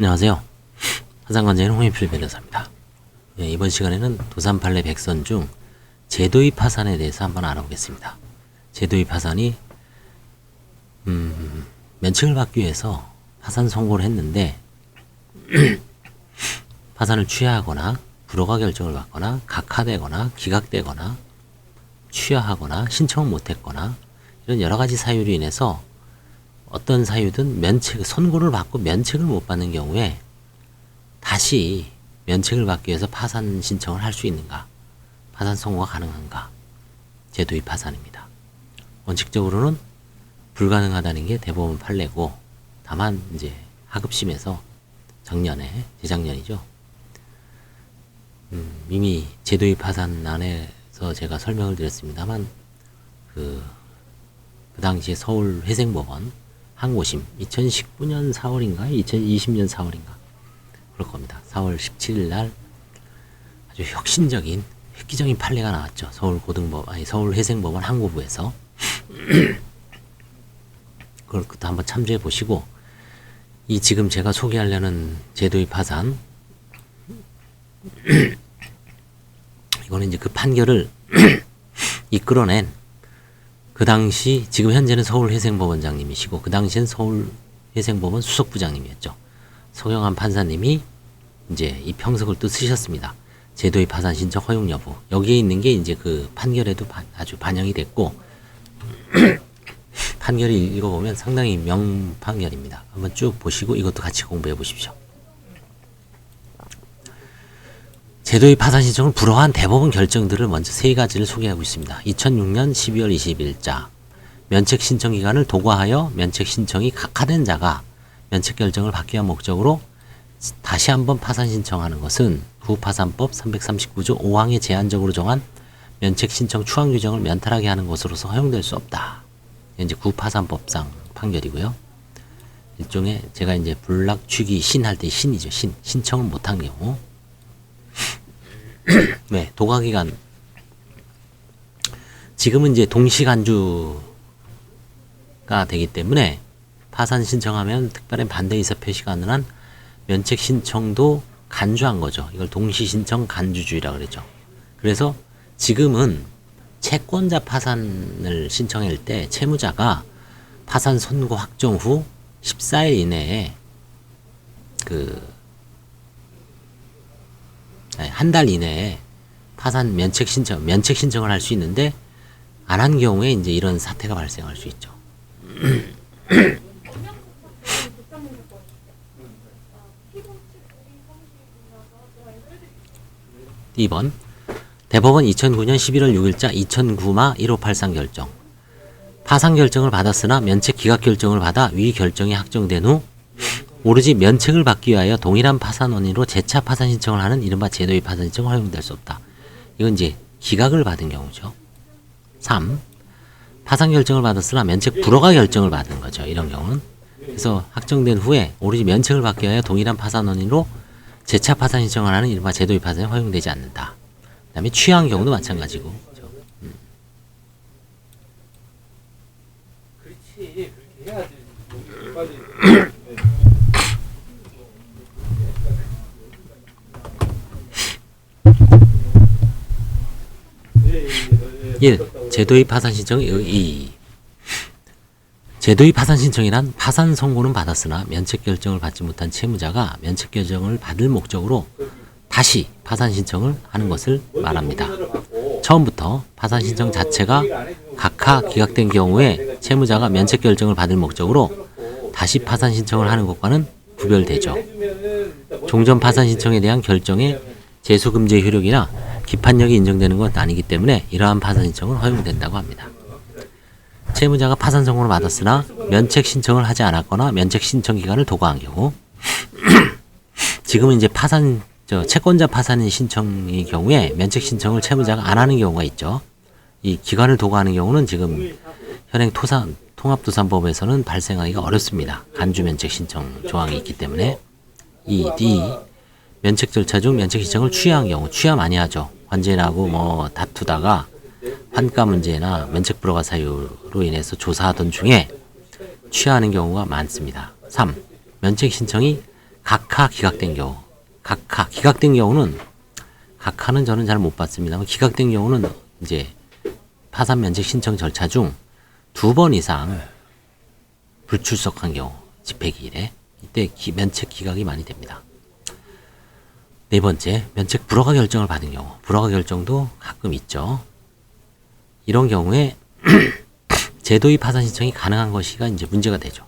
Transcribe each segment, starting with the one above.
안녕하세요. 화상관제인 홍인필 변호사입니다. 네, 이번 시간에는 도산판례 백선 중 제도입 파산에 대해서 한번 알아보겠습니다. 제도입 파산이 면책을 받기 위해서 파산 선고를 했는데 파산을 취하하거나 불허가 결정을 받거나 각하되거나 기각되거나 취하하거나 신청을 못했거나 이런 여러 가지 사유로 인해서 어떤 사유든 선고를 받고 면책을 못 받는 경우에 다시 면책을 받기 위해서 파산 신청을 할 수 있는가? 파산 선고가 가능한가? 제도입 파산입니다. 원칙적으로는 불가능하다는 게 대법원 판례고, 다만 이제 하급심에서 재작년이죠. 이미 제도입 파산안에서 제가 설명을 드렸습니다만, 그 당시에 서울 회생법원 항고심 2019년 4월인가 2020년 4월인가 그럴 겁니다. 4월 17일 날 아주 획기적인 판례가 나왔죠. 서울 회생법원 항고부에서. 그걸 그때 한번 참조해 보시고, 이 지금 제가 소개하려는 제도입 파산 이거는 이제 그 판결을 이끌어낸 그 당시, 지금 현재는 서울회생법원장님이시고 그 당시엔 서울회생법원 수석부장님이었죠. 서경환 판사님이 이제 이 평석을 또 쓰셨습니다. 제도입 파산 신청 허용 여부. 여기에 있는 게 이제 그 판결에도 아주 반영이 됐고 판결을 읽어보면 상당히 명판결입니다. 한번 쭉 보시고 이것도 같이 공부해 보십시오. 제도입 파산 신청을 불허한 대법원 결정들을 먼저 세 가지를 소개하고 있습니다. 2006년 12월 20일자 면책 신청 기간을 도과하여 면책 신청이 각하된 자가 면책 결정을 받기 위한 목적으로 다시 한번 파산 신청하는 것은 구파산법 339조 5항에 제한적으로 정한 면책 신청 추한 규정을 면탈하게 하는 것으로서 허용될 수 없다. 이제 구파산법상 판결이고요. 일종의 제가 이제 불락 취기 신할 때 신이죠. 신청을 못한 경우. 네, 도과기간. 지금은 이제 동시간주가 되기 때문에 파산 신청하면 특별한 반대 의사 표시가 안 한 면책 신청도 간주한 거죠. 이걸 동시 신청 간주주의라고 그랬죠. 그래서 지금은 채권자 파산을 신청할 때 채무자가 파산 선고 확정 후 14일 이내에 한 달 이내에 파산 면책 신청을 할 수 있는데, 안 한 경우에 이제 이런 사태가 발생할 수 있죠. 2번 대법원 2009년 11월 6일자 2009마 1583 결정. 파산 결정을 받았으나 면책 기각 결정을 받아 위 결정이 확정된 후 오로지 면책을 받기 위하여 동일한 파산 원인으로 재차 파산 신청을 하는 이른바 제도입 파산 신청은 허용될 수 없다. 이건 이제 기각을 받은 경우죠. 3. 파산 결정을 받았으나 면책 불허가 결정을 받은 거죠. 이런 경우는. 그래서 확정된 후에 오로지 면책을 받기 위하여 동일한 파산 원인으로 재차 파산 신청을 하는 이른바 제도입 파산이 허용되지 않는다. 그 다음에 취한 경우도 마찬가지고. 그렇지. 그렇게 해야지. 1. 제도입 파산 신청의 의의. 제도입 파산 신청이란 파산 선고는 받았으나 면책 결정을 받지 못한 채무자가 면책 결정을 받을 목적으로 다시 파산 신청을 하는 것을 말합니다. 처음부터 파산 신청 자체가 각하 기각된 경우에 채무자가 면책 결정을 받을 목적으로 다시 파산 신청을 하는 것과는 구별되죠. 종전 파산 신청에 대한 결정의 제소 금지의 효력이나 기판력이 인정되는 것 아니기 때문에 이러한 파산 신청은 허용된다고 합니다. 채무자가 파산 선고를 받았으나 면책 신청을 하지 않았거나 면책 신청 기간을 도과한 경우, 지금은 이제 채권자 파산 신청의 경우에 면책 신청을 채무자가 안 하는 경우가 있죠. 이 기간을 도과하는 경우는 지금 현행 통합도산법에서는 발생하기가 어렵습니다. 간주 면책 신청 조항이 있기 때문에. D. 면책 절차 중 면책 신청을 취하한 경우, 취하 많이 하죠. 관제인하고 다투다가 환가 문제나 면책 불허가 사유로 인해서 조사하던 중에 취하하는 경우가 많습니다. 3. 면책 신청이 각하 기각된 경우. 각하 기각된 경우는 각하는 저는 잘 못 봤습니다만 기각된 경우는 이제 파산 면책 신청 절차 중 2번 이상 불출석한 경우 집회기일에 이때 면책 기각이 많이 됩니다. 네 번째, 면책 불허가 결정을 받은 경우. 불허가 결정도 가끔 있죠. 이런 경우에 제도의 파산 신청이 가능한 것이가 이제 문제가 되죠.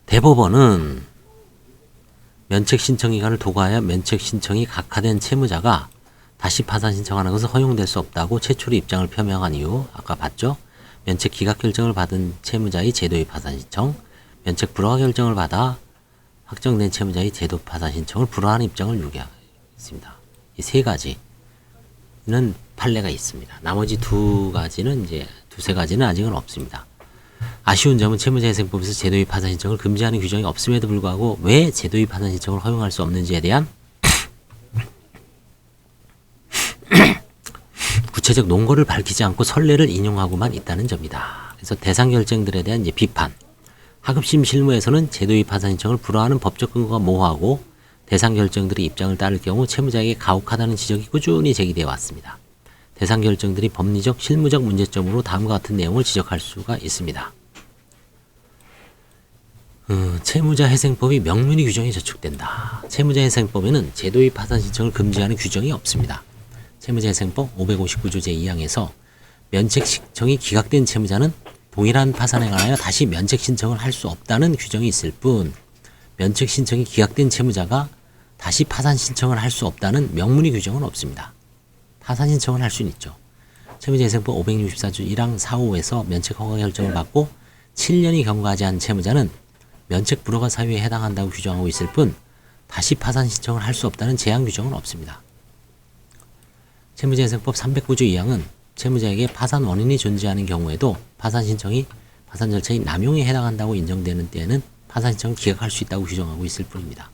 대법원은 면책 신청 기간을 도과하여 면책 신청이 각하된 채무자가 다시 파산 신청하는 것은 허용될 수 없다고 최초로 입장을 표명한 이후 아까 봤죠? 면책 기각 결정을 받은 채무자의 제도의 파산 신청, 면책 불허가 결정을 받아 확정된 채무자의 제도 파산 신청을 불허하는 입장을 요구했습니다. 이 세 가지는 판례가 있습니다. 나머지 두세 가지는 아직은 없습니다. 아쉬운 점은 채무자회생법에서 제도의 파산 신청을 금지하는 규정이 없음에도 불구하고 왜 제도의 파산 신청을 허용할 수 없는지에 대한 구체적 논거를 밝히지 않고 선례를 인용하고만 있다는 점이다. 그래서 대상 결정들에 대한 이제 비판. 하급심 실무에서는 제도의 파산 신청을 불허하는 법적 근거가 모호하고 대상 결정들의 입장을 따를 경우 채무자에게 가혹하다는 지적이 꾸준히 제기되어 왔습니다. 대상 결정들이 법리적, 실무적 문제점으로 다음과 같은 내용을 지적할 수가 있습니다. 채무자회생법이 명문의 규정에 저촉된다. 채무자회생법에는 제도의 파산 신청을 금지하는 규정이 없습니다. 채무자회생법 559조 제2항에서 면책 신청이 기각된 채무자는 동일한 파산에 관하여 다시 면책 신청을 할 수 없다는 규정이 있을 뿐 면책 신청이 기각된 채무자가 다시 파산 신청을 할 수 없다는 명문의 규정은 없습니다. 파산 신청을 할 수는 있죠. 채무자회생법 564조 1항 4, 5에서 면책 허가 결정을 받고 7년이 경과하지 않은 채무자는 면책 불허가 사유에 해당한다고 규정하고 있을 뿐 다시 파산 신청을 할 수 없다는 제한 규정은 없습니다. 채무자회생법 309조 2항은 채무자에게 파산 원인이 존재하는 경우에도 파산 신청이 파산 절차의 남용에 해당한다고 인정되는 때에는 파산 신청을 기각할 수 있다고 규정하고 있을 뿐입니다.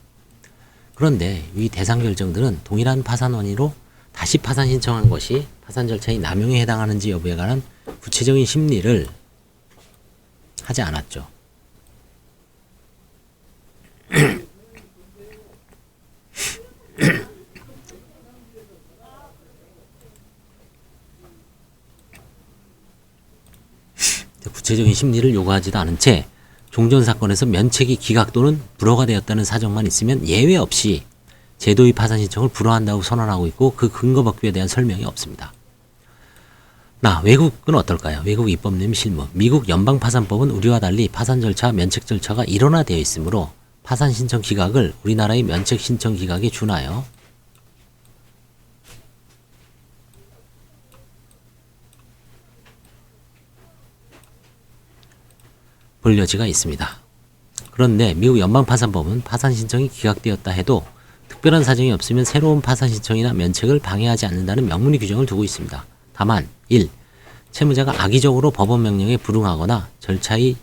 그런데 이 대상 결정들은 동일한 파산 원인으로 다시 파산 신청한 것이 파산 절차의 남용에 해당하는지 여부에 관한 구체적인 심리를 하지 않았죠. 구체적인 심리를 요구하지도 않은 채 종전사건에서 면책이 기각 또는 불허가 되었다는 사정만 있으면 예외 없이 제도의 파산 신청을 불허한다고 선언하고 있고 그 근거 법규에 대한 설명이 없습니다. 외국은 어떨까요? 외국 입법 및 실무. 미국 연방파산법은 우리와 달리 파산 절차, 면책 절차가 일원화되어 있으므로 파산 신청 기각을 우리나라의 면책 신청 기각에 준하여 볼 여지가 있습니다. 그런데 미국 연방파산법은 파산 신청이 기각되었다 해도 특별한 사정이 없으면 새로운 파산 신청이나 면책을 방해하지 않는다는 명문의 규정을 두고 있습니다. 다만 1. 채무자가 악의적으로 법원 명령에 불응하거나 절차의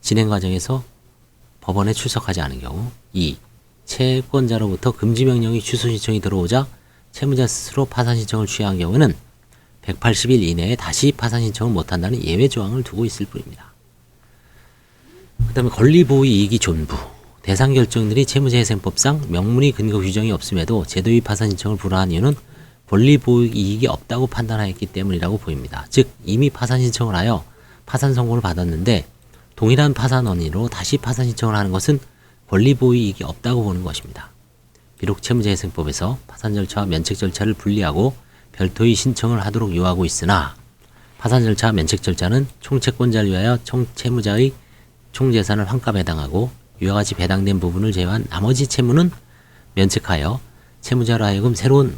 진행 과정에서 법원에 출석하지 않은 경우 2. 채권자로부터 금지 명령의 취소 신청이 들어오자 채무자 스스로 파산 신청을 취한 경우에는 180일 이내에 다시 파산 신청을 못한다는 예외 조항을 두고 있을 뿐입니다. 그 다음에 권리보호 이익이 존부. 대상 결정들이 채무자회생법상 명문의 근거 규정이 없음에도 제도의 파산 신청을 불허한 이유는 권리보호 이익이 없다고 판단하였기 때문이라고 보입니다. 즉 이미 파산 신청을 하여 파산 선고를 받았는데 동일한 파산 원인으로 다시 파산 신청을 하는 것은 권리보호 이익이 없다고 보는 것입니다. 비록 채무자회생법에서 파산 절차와 면책 절차를 분리하고 별도의 신청을 하도록 요하고 있으나 파산 절차와 면책 절차는 총채권자를 위하여 채무자의 총재산을 환가에 해당하고 이와 같이 배당된 부분을 제외한 나머지 채무는 면책하여 채무자로 하여금 새로운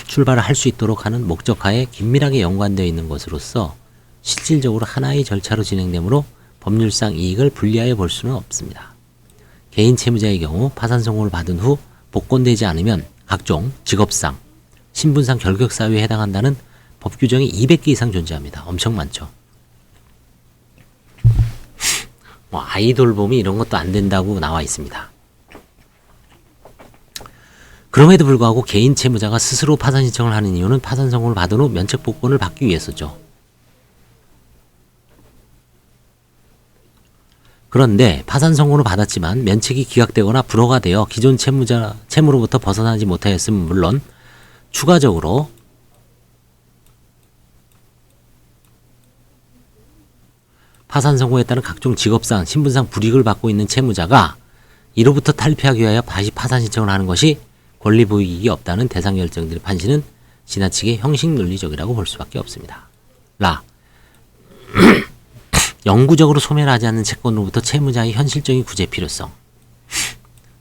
출발을 할 수 있도록 하는 목적하에 긴밀하게 연관되어 있는 것으로서 실질적으로 하나의 절차로 진행되므로 법률상 이익을 분리하여 볼 수는 없습니다. 개인 채무자의 경우 파산 선고를 받은 후 복권되지 않으면 각종 직업상, 신분상 결격 사유에 해당한다는 법 규정이 200개 이상 존재합니다. 엄청 많죠. 아이돌 봄이 이런 것도 안 된다고 나와 있습니다. 그럼에도 불구하고 개인 채무자가 스스로 파산 신청을 하는 이유는 파산 선고를 받은 후 면책 복권을 받기 위해서죠. 그런데 파산 선고를 받았지만 면책이 기각되거나 불허가 되어 기존 채무로부터 벗어나지 못하였으면 물론 추가적으로 파산 선고에 따른 각종 직업상, 신분상 불이익을 받고 있는 채무자가 이로부터 탈피하기 위하여 다시 파산 신청을 하는 것이 권리 보이익이 없다는 대상 결정들의 판시는 지나치게 형식 논리적이라고 볼 수밖에 없습니다. 영구적으로 소멸하지 않는 채권으로부터 채무자의 현실적인 구제 필요성.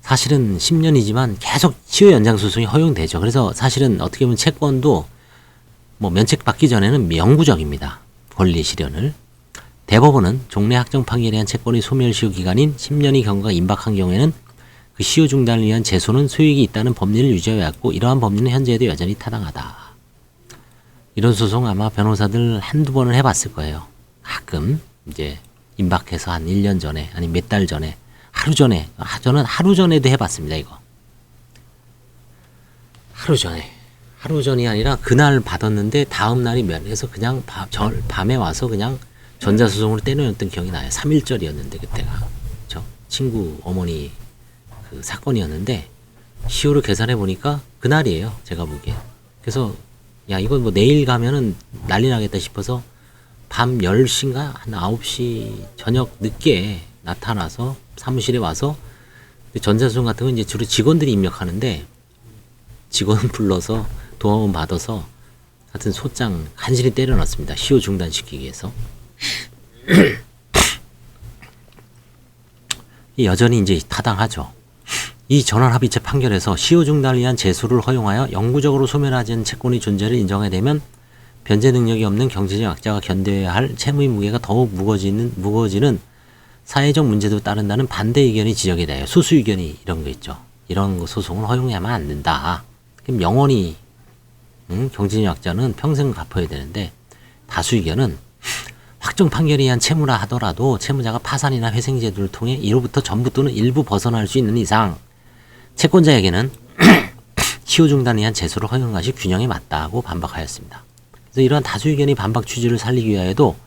사실은 10년이지만 계속 시효 연장 소송이 허용되죠. 그래서 사실은 어떻게 보면 채권도 뭐 면책받기 전에는 영구적입니다. 권리 실현을. 대법원은 종래 확정 판결에 의한 채권의 소멸 시효 기간인 10년의 경과가 임박한 경우에는 그 시효 중단을 위한 제소는 소익이 있다는 법리를 유지해 왔고 이러한 법리는 현재에도 여전히 타당하다. 이런 소송 아마 변호사들 한두 번은 해봤을 거예요. 가끔 이제 임박해서 한 1년 전에 아니 몇 달 전에 하루 전에 저는 하루 전에도 해봤습니다. 이거 하루 전이 아니라 그날 받았는데 다음 날이 면에서 그냥 밤에 와서 그냥 전자소송으로 때려놨던 기억이 나요. 3.1절이었는데 그때가 저 친구 어머니 그 사건이었는데 시효를 계산해 보니까 그날이에요. 제가 보기에. 그래서 야 이건 뭐 내일 가면은 난리 나겠다 싶어서 밤 10시인가 한 9시 저녁 늦게 나타나서 사무실에 와서 전자소송 같은 건 이제 주로 직원들이 입력하는데 직원 불러서 도움 받아서 하여튼 소장 간신히 때려놨습니다. 시효 중단시키기 위해서. 여전히 이제 타당하죠. 이 전원합의체 판결에서 시효 중단을 위한 제소를 허용하여 영구적으로 소멸하지 않은 채권의 존재를 인정하게 되면 변제 능력이 없는 경제적 약자가 견뎌야 할 채무의 무게가 더욱 무거워지는 사회적 문제도 따른다는 반대 의견이 지적이 돼요. 소수 의견이 이런 거 있죠. 이런 소송을 허용하면 안 된다. 그럼 영원히 경제적 약자는 평생 갚아야 되는데 다수 의견은 확정 판결에 의한 채무라 하더라도 채무자가 파산이나 회생제도를 통해 이로부터 전부 또는 일부 벗어날 수 있는 이상 채권자에게는 시효 중단에 의한 제소를 허용하는 것이 균형에 맞다고 반박하였습니다. 그래서 이러한 다수 의견의 반박 취지를 살리기 위하여도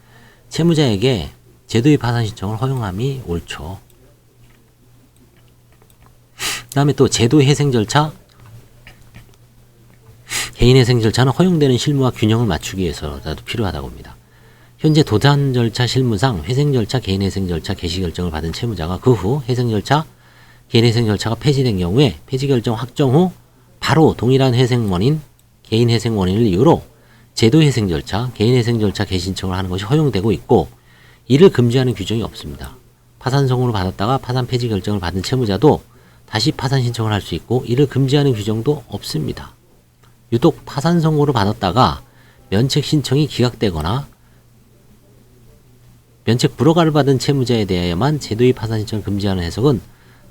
채무자에게 제도의 파산 신청을 허용함이 옳죠. 그 다음에 또 제도의 회생 절차, 개인 회생 절차는 허용되는 실무와 균형을 맞추기 위해서라도 필요하다고 봅니다. 현재 도산 절차 실무상 회생 절차, 개인 회생 절차 개시 결정을 받은 채무자가 그 후 회생 절차, 개인 회생 절차가 폐지된 경우에 폐지 결정 확정 후 바로 동일한 회생 원인, 개인 회생 원인을 이유로 제도 회생 절차, 개인 회생 절차 개시 신청을 하는 것이 허용되고 있고 이를 금지하는 규정이 없습니다. 파산 선고를 받았다가 파산 폐지 결정을 받은 채무자도 다시 파산 신청을 할 수 있고 이를 금지하는 규정도 없습니다. 유독 파산 선고를 받았다가 면책 신청이 기각되거나 면책 불허가를 받은 채무자에 대하여만 제도의 파산 신청을 금지하는 해석은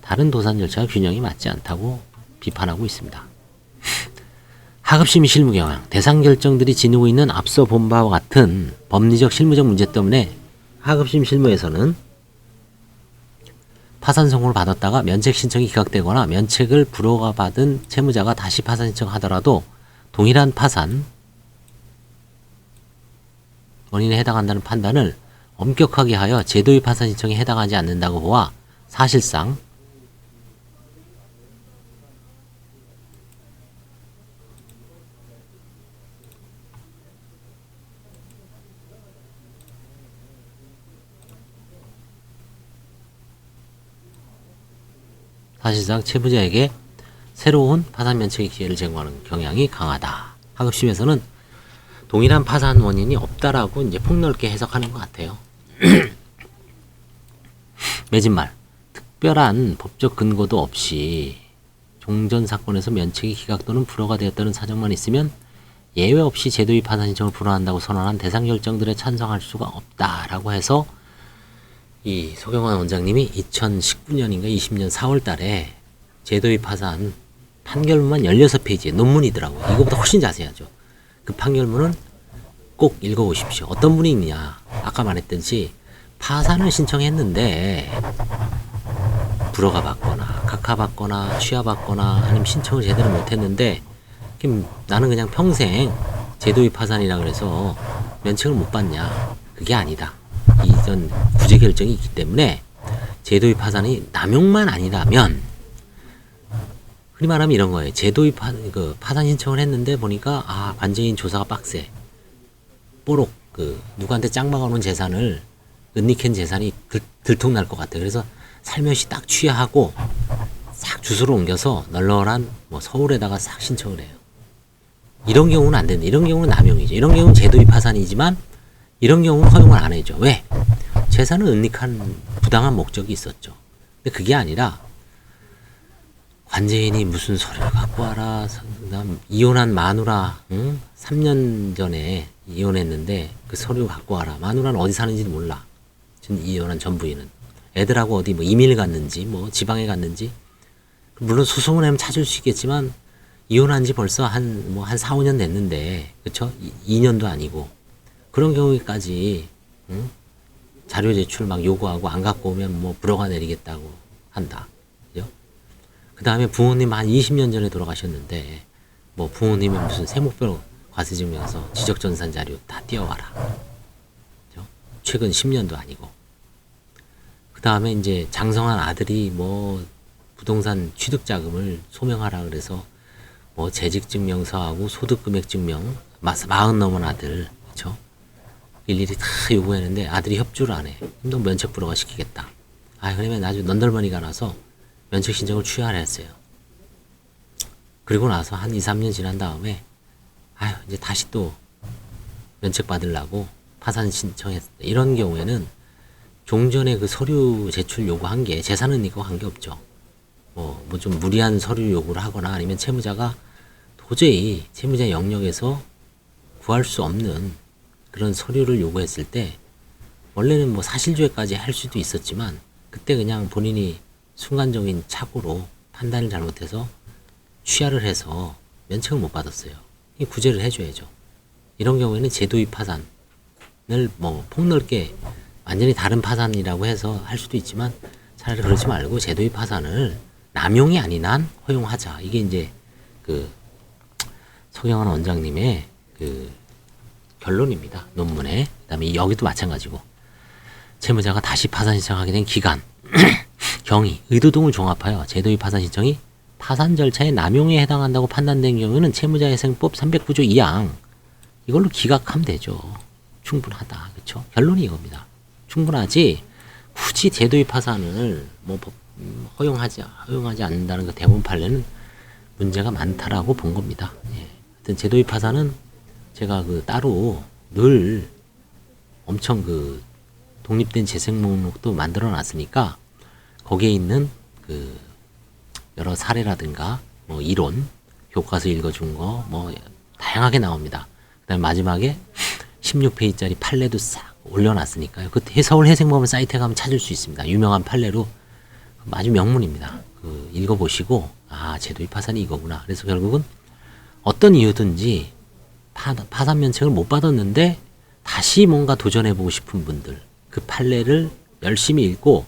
다른 도산 절차와 균형이 맞지 않다고 비판하고 있습니다. 하급심의 실무 경향, 대상 결정들이 지니고 있는 앞서 본 바와 같은 법리적 실무적 문제 때문에 하급심 실무에서는 파산 선고를 받았다가 면책 신청이 기각되거나 면책을 불허가 받은 채무자가 다시 파산 신청하더라도 동일한 파산 원인에 해당한다는 판단을 엄격하게 하여 제도의 파산 신청에 해당하지 않는다고 보아 사실상 채무자에게 새로운 파산 면책의 기회를 제공하는 경향이 강하다. 하급심에서는 동일한 파산 원인이 없다라고 이제 폭넓게 해석하는 것 같아요. 매진말. 특별한 법적 근거도 없이 종전 사건에서 면책이 기각 또는 불허가 되었다는 사정만 있으면 예외 없이 제도의 파산 신청을 불허한다고 선언한 대상 결정들에 찬성할 수가 없다라고 해서 이 소경환 원장님이 2019년인가 20년 4월 달에 제도의 파산 판결문만 16페이지의 논문이더라고요. 이거보다 훨씬 자세하죠. 그 판결문은 꼭 읽어보십시오. 어떤 분이 있냐. 아까 말했듯이 파산을 신청했는데 불허가 받거나 낙하받거나 취하받거나 아니면 신청을 제대로 못했는데 나는 그냥 평생 제도의 파산이라 그래서 면책을 못 받냐? 그게 아니다. 이전 구제 결정이 있기 때문에 제도의 파산이 남용만 아니라면, 흔히 말하면 이런 거예요. 제도의 파산 신청을 했는데 보니까 관제인 조사가 빡세. 뽀록 누구한테 짱 박아놓은 재산을 은닉한 재산이 들통날 것 같아. 그래서 살며시 딱 취하하고 싹 주소를 옮겨서 널널한 서울에다가 싹 신청을 해요. 이런 경우는 안 된다. 이런 경우는 남용이죠. 이런 경우는 제도의 파산이지만 이런 경우는 허용을 안 해줘. 왜? 재산을 은닉한 부당한 목적이 있었죠. 근데 그게 아니라 관제인이 무슨 서류를 갖고 와라. 이혼한 마누라, 3년 전에 이혼했는데 그 서류 갖고 와라. 마누라는 어디 사는지도 몰라. 이혼한 전 부인은. 애들하고 어디 이민을 갔는지, 지방에 갔는지. 물론 소송을 하면 찾을 수 있겠지만, 이혼한 지 벌써 한 4, 5년 됐는데, 그쵸? 2년도 아니고. 그런 경우까지, 자료 제출 막 요구하고 안 갖고 오면 불허가 내리겠다고 한다. 그죠? 그 다음에 부모님 한 20년 전에 돌아가셨는데, 부모님은 무슨 세목별 과세증명서, 지적전산 자료 다 띄워와라. 그죠? 최근 10년도 아니고. 그 다음에 이제 장성한 아들이 부동산 취득자금을 소명하라 그래서 재직증명서하고 소득금액증명 40 넘은 아들, 그쵸? 일일이 다 요구했는데 아들이 협조를 안 해. 너 면책 불허가 시키겠다. 그러면 아주 넌덜머니가 나서 면책 신청을 취하를 했어요. 그리고 나서 한 2, 3년 지난 다음에 이제 다시 또 면책 받으려고 파산 신청했다. 이런 경우에는 종전에 그 서류 제출 요구한 게 재산은 이거 한 게 없죠. 좀 무리한 서류 요구를 하거나 아니면 채무자가 도저히 채무자 영역에서 구할 수 없는 그런 서류를 요구했을 때, 원래는 사실조회까지 할 수도 있었지만 그때 그냥 본인이 순간적인 착오로 판단을 잘못해서 취하를 해서 면책을 못 받았어요. 이 구제를 해줘야죠. 이런 경우에는 제도의 파산을 폭넓게 완전히 다른 파산이라고 해서 할 수도 있지만, 차라리 그러지 말고 제도의 파산을 남용이 아닌 한 허용하자. 이게 이제 서경환 원장님의 결론입니다. 논문에. 그다음에 여기도 마찬가지고, 채무자가 다시 파산 신청하게 된 기간, 경위, 의도 등을 종합하여 제도의 파산 신청이 파산 절차의 남용에 해당한다고 판단된 경우에는 채무자회생법 309조 2항 이걸로 기각하면 되죠. 충분하다. 그렇죠? 결론이 이겁니다. 충분하지 굳이 제도의 파산을 허용하지 않는다는 그 대법원 판례는 문제가 많다라고 본 겁니다. 예. 하여튼 제도의 파산은 제가 따로 늘 엄청 독립된 재생 목록도 만들어 놨으니까 거기에 있는 여러 사례라든가 이론, 교과서 읽어준 거 다양하게 나옵니다. 그다음에 마지막에 16페이지짜리 판례도 싹 올려놨으니까요. 서울 해생법원 사이트에 가면 찾을 수 있습니다. 유명한 판례로 아주 명문입니다. 읽어보시고 제도의 파산이 이거구나. 그래서 결국은 어떤 이유든지 파산 면책을 못 받았는데 다시 뭔가 도전해보고 싶은 분들, 그 판례를 열심히 읽고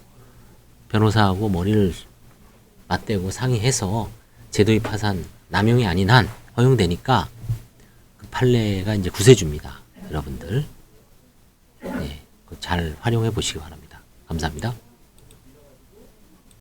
변호사하고 머리를 맞대고 상의해서 제도의 파산 남용이 아닌 한 허용되니까 그 판례가 이제 구세주입니다. 여러분들 잘 활용해 보시기 바랍니다. 감사합니다.